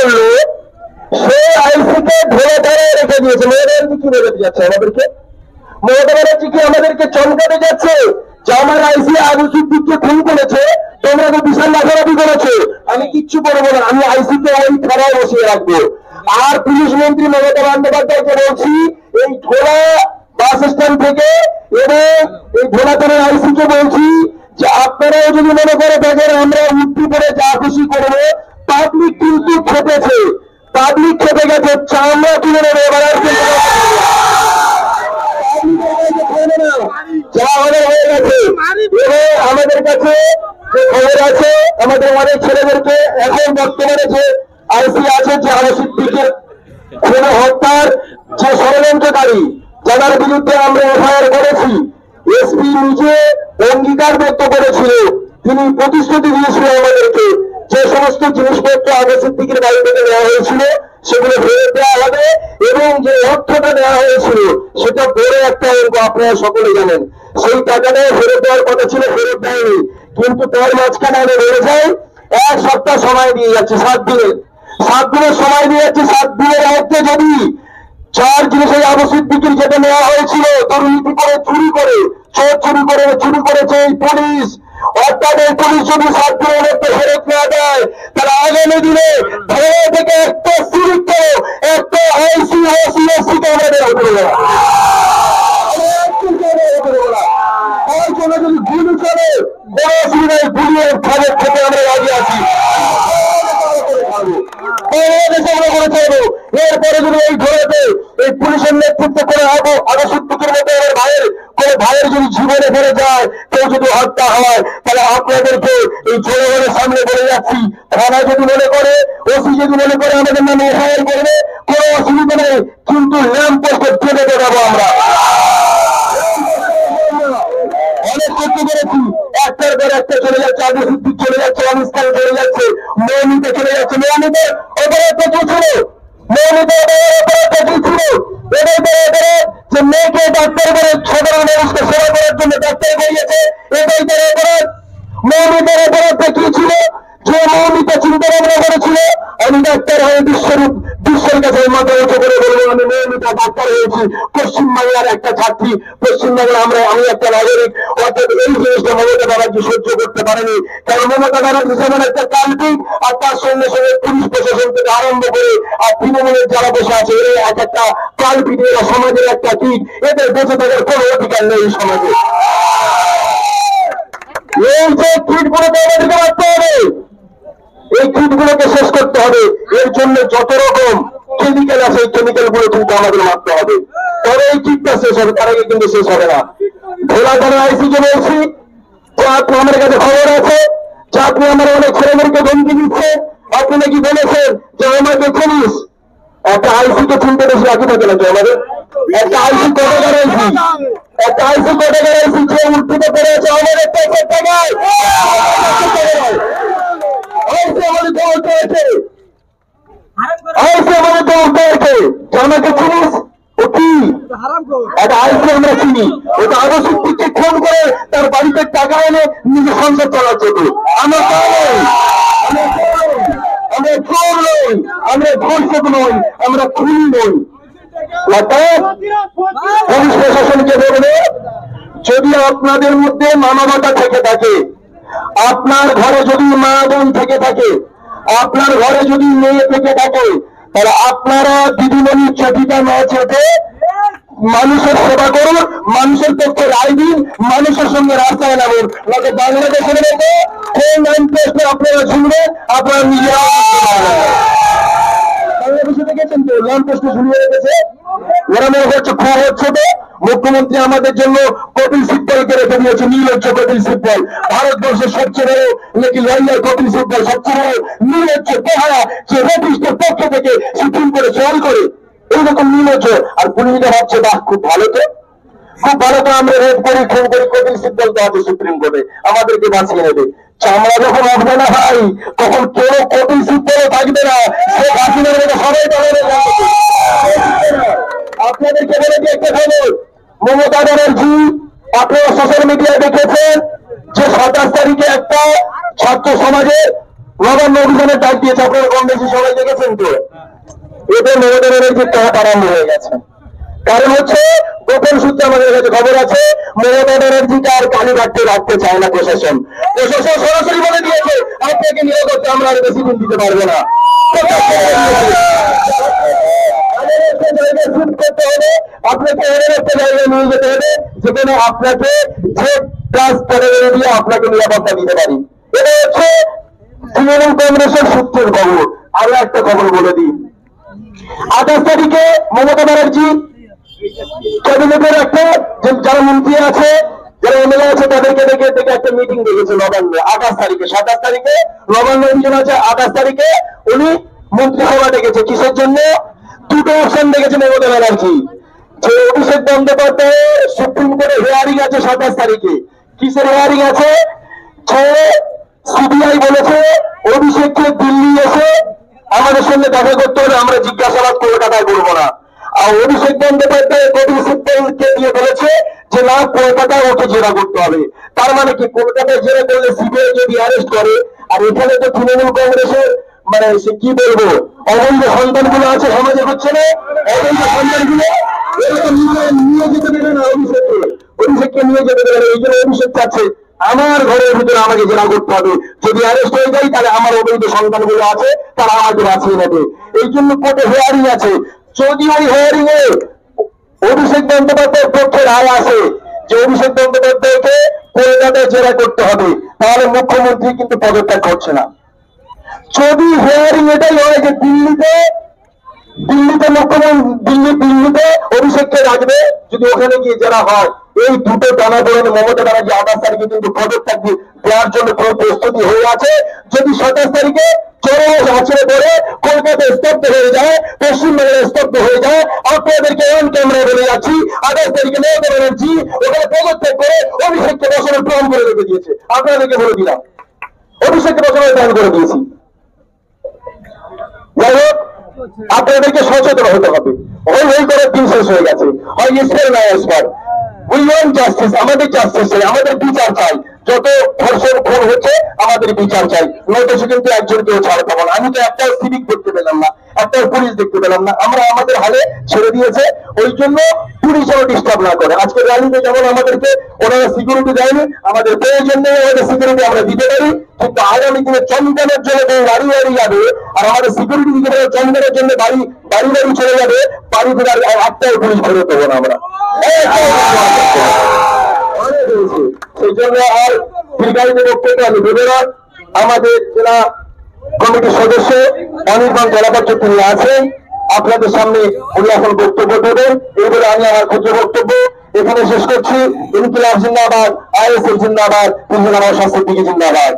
করলো, সে আইসিকে ধরে ধরে রেখে দিয়েছে। মমতা ব্যানার্জি কি রেখে যাচ্ছে আমাদেরকে? মমতা ব্যানার্জি কি আমাদেরকে চমকাতে যাচ্ছে যে আমার আইসি আবু সিদ্দিককে খুন করেছে, তোমরা তো বিশাল লাফালাফি করেছো, আমি কিচ্ছু করবো না, আমি আইসিকে ওই থানায় বসিয়ে রাখবো। আর পুলিশ মন্ত্রী মমতা বন্দ্যোপাধ্যায়কে বলছি, এই ঢোলা বাস স্ট্যান্ড থেকে এবং এই ঢোলা থানার আইসিকে বলছি যে আপনারাও যদি মনে করে থাকেন আমরা উঠতে পড়ে যা খুশি করবো, পাবলিক কিন্তু খেপেছে, পাবলিক খেপে গেছে, চামড়া তুলে নেবে এবার আর যা আমাদের হয়ে গেছে। আমাদের কাছে যে খবর আছে, আমাদের অনেক ছেলেদেরকে এখন বর্তমানে যে আইসি আছে, যে আবু সিদ্দিকের খুন হত্যার যে ষড়যন্ত্রকারী, যাদের বিরুদ্ধে আমরা এফআইআর করেছি, এসপি নিজে অঙ্গীকার ব্যক্ত করেছিল, তিনি প্রতিশ্রুতি দিয়েছিল আমাদেরকে যে সমস্ত জিনিসপত্র আবু সিদ্দিকের বাড়ি থেকে নেওয়া হয়েছিল সেগুলো ফেরত দেওয়া হবে, এবং যে অর্থটা দেওয়া হয়েছিল সেটা বড় একটা অঙ্ক, আপনারা সকলে জানেন। সেই টাকাটা ফেরত দেওয়ার কথা ছিল, ফেরত দেয়নি। কিন্তু তার মাঝখানে আমি বলে যাই, 1 সপ্তাহ সময় দিয়ে যাচ্ছে, 7 দিনের সময় দিয়ে যাচ্ছে। 7 দিনের মধ্যে যদি 4 জিনিস আবু সিদ্দিকের যেটা নেওয়া হয়েছিল, দুর্নীতি করে, চুরি করে, চুরি করেছে এই পুলিশ, অর্থাৎ এই পুলিশ যদি 7 দিনের মধ্যে ফেরত না দেয়, তাহলে আগামী দিনে ঢাকা থেকে একটা সিরিজ করো, একটা আইসি ওসি এসসিকে আমরা বের হতে দেবো না। তার জন্য যদি গুলি চলে, বড় অসুবিধায় গুলির খবর থেকে আমরা রাজি আছি। এরপরে যদি এই ধরেতে এই পুলিশের নেতৃত্ব করে আবু সিদ্দিকের মতো আমার ভাইয়ের যদি জীবনে ফেরে যায়, কেউ যদি হত্যা হয়, তাহলে আপনাদেরকে এই জনগণের সামনে বলে যাচ্ছি, থানা যদি মনে করে, ওসি যদি মনে করে আমাদের নামে এফআইআর করবে, কোনো অসুবিধা নেই, কিন্তু ল্যাম্প পোস্টে ফেলে দেবো আমরা। অনেক ক্ষতি করেছি, একটার পর একটা চলে যাচ্ছে, আবু সিদ্দিক চলে যাচ্ছে, অনুষ্ঠান চলে যাচ্ছে, মৌমিতে চলে যাচ্ছে। মৌমিতের অপরাধটা কি ছিল? মৌমিতের অপরাধটা কি ছিল? এদের অপরাধ যে মেয়েকে ডাক্তার করে সাধারণ মানুষকে সেবা করার জন্য ডাক্তার করিয়েছে, এটাই তার অপরাধ। মৌমিতের অপরাধটা কি ছিল? যে মৌমিতা চিন্তা ভাবনা করেছিল আমি ডাক্তার হয়ে বিশ্বের কাছে মাথা উঁচু করে বলবো আমি মৌমিতা ডাক্তার হয়েছি, পশ্চিমবাংলার একটা ছাত্রী, পশ্চিমবাংলা আমি একটা নাগরিক। অর্থাৎ এই জিনিসটা মমতা ব্যানার্জি সহ্য করতে পারেনি, কারণ মমতা ব্যানার্জি যেমন একটা কাল্পিক, আর তার সঙ্গে সঙ্গে পুলিশ প্রশাসন থেকে আরম্ভ করে আর তৃণমূলের যারা বসে আছে, এরা এক একটা কাল্পিক, এরা সমাজের একটা কীট, এদের বেঁচে থাকার কোনো অধিকার নেই এই সমাজে। এই যে কীটগুলোকে আমাদেরকে মারতে হবে, এই কীটগুলোকে শেষ করতে হবে। এর জন্য যত রকম কেমিক্যাল আছে, এই কেমিক্যাল গুলো কিন্তু আমাদের মারতে হবে, তবে এই কীটটা শেষ হবে, তার আগে কিন্তু শেষ হবে না। ভোলা থানার আইসিকে বলছি যে আপনি আমার কাছে খবর আছে যে আপনি আমার অনেক ছেলেমেয়েকে ধমকি দিচ্ছে, আপনি নাকি বলেছেন যে আমাকে চিনিস। একটা আইসিকে চিনতে বেশি বাকি থাকে নাকি আমাদের? একটা আইসি কোটাগার আইসি, একটা আইসি কোটাগার আইসি যে উল্টিতে পড়ে আছে আমাদের ট্যাক্সের টাকায়, আমাকে চিনিস? ও কি একটা আইসি আমরা চিনি, ওটা আবু সিদ্দিককে খুন করে তার বাড়িতে টাকা এনে নিজে সংসার চালাচ্ছে। আমরা চোর নই, আমরা ধর্ষক নই, আমরা খুনি নই। পুলিশ প্রশাসনকে বলবে, যদি আপনাদের মধ্যে মানবতা থেকে থাকে, আপনার ঘরে যদি মা বোন থেকে থাকে, আপনার ঘরে যদি মেয়ে থেকে থাকে, তাহলে আপনারা দিদিমণির চটিটা না চেপে মানুষের সেবা করুন, মানুষের পক্ষে রায় দিন, মানুষের সঙ্গে রাস্তায় নামুন। বাংলাদেশের মধ্যে সেই নাম পোস্টে আপনারা ঝুলবেন, আপনারা নিজেরা বাংলাদেশে দেখেছেন তো ল্যাম্প পোস্টে ঝুলিয়ে রেখেছে, ওরা মনে হচ্ছে খুব হচ্ছে। তো মুখ্যমন্ত্রী আমাদের জন্য কপিল সিব্বলকে রেখে দিয়েছে, নির্লজ্জ কপিল সিব্বল, ভারতবর্ষের সবচেয়ে বড় নাকি লয়ার কপিল সিব্বল, সবচেয়ে বড় নির্লজ্জ পোহারা, যে রেপিস্টের পক্ষ থেকে সুপ্রিম কোর্টে সওয়াল করে, এইরকম নির্লজ্জ। আর পুলিশরা ভাবছে বাহ খুব ভালো, তো খুব ভালো, তো আমরা রেপ করি, খুন করি, কপিল সিব্বল তো আছে সুপ্রিম কোর্টে, আমাদেরকে বাঁচিয়ে নেবে। চামড়া যখন আসবে না ভাই, তখন কেউ কপিল সিব্বলও থাকবে না, সে হাসিনার মতো সবাই তাহলে। আপনাদেরকে বলে দিয়ে একটা খবর, মমতা ব্যানার্জি আপনারা সোশ্যাল মিডিয়ায় দেখেছেন যে 27 তারিখে একটা ছাত্র সমাজের নবান্ন অভিযানের ডাক দিয়েছে, আপনারা কম বেশি সবাই দেখেছেন তো। এতে মমতা ব্যানার্জির টপ আরম্ভ হয়ে গেছে। কারণ হচ্ছে গোপন সূত্রে আমাদের কাছে খবর আছে, মমতা ব্যানার্জিকে আর কালীঘাটে রাখতে চায় না প্রশাসন। প্রশাসন সরাসরি বলে দিয়েছে আপনাকে নিরাপত্তা আমরা আর বেশি দিন দিতে পারবো না। আপনাকে এমন একটা জায়গায় নিয়ে যেতে হবে যেখানে আপনাকে যে ক্লাস দিয়ে আপনাকে নিরাপত্তা দিতে পারি। এটা হচ্ছে তৃণমূল কংগ্রেসের সূত্রের খবর। আরো একটা খবর বলে দিই, 28 তারিখে মমতা ব্যানার্জি ক্যাবিনেটের একটা যারা মন্ত্রী আছে, যারা এমএলএ আছে, তাদেরকে ডেকে একটা মিটিং ডেকেছে নবান্নে 28 তারিখে। 27 তারিখে নবান্ন অভিযান আছে, 28 তারিখে উনি মন্ত্রিসভা ডেকেছে। কিসের জন্য? দুটো অপশন দেখেছে মমতা ব্যানার্জি। যে অভিষেক বন্দ্যোপাধ্যায়ের সুপ্রিম কোর্টে হিয়ারিং আছে 27 তারিখে। কিসের হিয়ারিং আছে? যে সিবিআই বলেছে অভিষেককে দিল্লি এসে আমাদের সঙ্গে দেখা করতে হবে, আমরা জিজ্ঞাসাবাদ কলকাতায় করবো না। আর অভিষেক বন্দ্যোপাধ্যায় কবির সিদ্ধান্তকে দিয়ে বলেছে যে না, কলকাতায় ওকে জেরা করতে হবে। তার মানে কি, কলকাতায় জেরা করলে সিবিআই যদি অ্যারেস্ট করে, আর এখানে তো তৃণমূল কংগ্রেসের মানে সে কি বলবো অবৈধ সন্তানগুলো আছে, সমাজে হচ্ছে না অবৈধ সন্তানগুলো, নিয়ে যেতে দেবে না অভিষেককে নিয়ে যেতে দেবে না। এই জন্য অভিষেক চাচ্ছে আমার ঘরের ভিতরে আমাকে জেরা করতে হবে, যদি অ্যারেস্ট হয়ে যায় তাহলে আমার অবৈধ সন্তানগুলো আছে তারা আমাকে বাঁচিয়ে নেবে। এই জন্য কোর্টে হিয়ারিং আছে। যদি ওই হিয়ারিং এ অভিষেক বন্দ্যোপাধ্যায়ের পক্ষে রায় আসে যে অভিষেক বন্দ্যোপাধ্যায়কে কলকাতায় জেরা করতে হবে, তাহলে মুখ্যমন্ত্রী কিন্তু পদত্যাগ করছে না। যদি হিয়ারিং এটাই হয় যে দিল্লিতে দিল্লিতে অভিষেককে রাখবে, যদি ওখানে গিয়ে যারা হয়, এই দুটো টানাপোড়েনে মমতা ব্যানার্জি 28 তারিখে কিন্তু পদত্যাগ দেওয়ার জন্য পুরো প্রস্তুতি হয়ে আছে। যদি 27 তারিখে চরম আছড়ে পড়ে কলকাতা স্তব্ধ হয়ে যায়, পশ্চিমবঙ্গের স্তব্ধ হয়ে যায়, আপনাদেরকে অন ক্যামেরা বলে যাচ্ছি 28 তারিখে মমতা ব্যানার্জি ওখানে পদত্যাগ করে অভিষেককে বসানোর প্ল্যান করে রেখে দিয়েছে। আপনাদেরকে বলে দিলাম অভিষেককে বসানোর প্ল্যান করে দিয়েছি। যাই হোক, আপনাদেরকে সচেতন হতে হবে। হই করার দিন শেষ হয়ে গেছে। হয় ইসপার না ইসপার, উই ওয়ান্ট জাস্টিস। আমাদের জাস্টিস চাই, আমাদের বিচার চাই। যত ধর্ষণ খুন হচ্ছে আমাদের বিচার চাই, নয়তো সে কিন্তু একজনকেও ছাড় পাবো না। আমি তো একটা সিভিক দেখতে পেলাম না, একটা পুলিশ দেখতে পেলাম না। আমরা আমাদের হালে ছেড়ে দিয়েছে, ওই জন্য পুলিশ যেন ডিস্টার্ব না করে। আজকে র্যালিতে যেমন আমাদেরকে ওনারা সিকিউরিটি দেয়নি, আমাদের প্রয়োজন নেই আমাদের সিকিউরিটি আমরা দিতে পারি, কিন্তু আগামী দিনে চন্দনের জন্য বাড়ি বাড়ি যাবে আর আমাদের সিকিউরিটি দিতে পারে, চন্দনের জন্য বাড়ি বাড়ি চলে যাবে, বাড়ি ফেরার একটাই পুলিশ ফেরত দেবো না আমরা। সেই জন্য আর দীর্ঘায়িত বক্তব্য আমি দেবো না। আমাদের জেলা কমিটির সদস্য অনির্বাণ জেলাপাত্র তিনি আছেন, আপনাদের সামনে উনি এখন বক্তব্য দেবেন। এই বলে আমি আমার ক্ষুদ্র বক্তব্য এখানে শেষ করছি। ইনকিলাব জিন্দাবাদ, আইএসএফ জিন্দাবাদ, আমার স্বাস্থ্যের দিকে জিন্দাবাদ।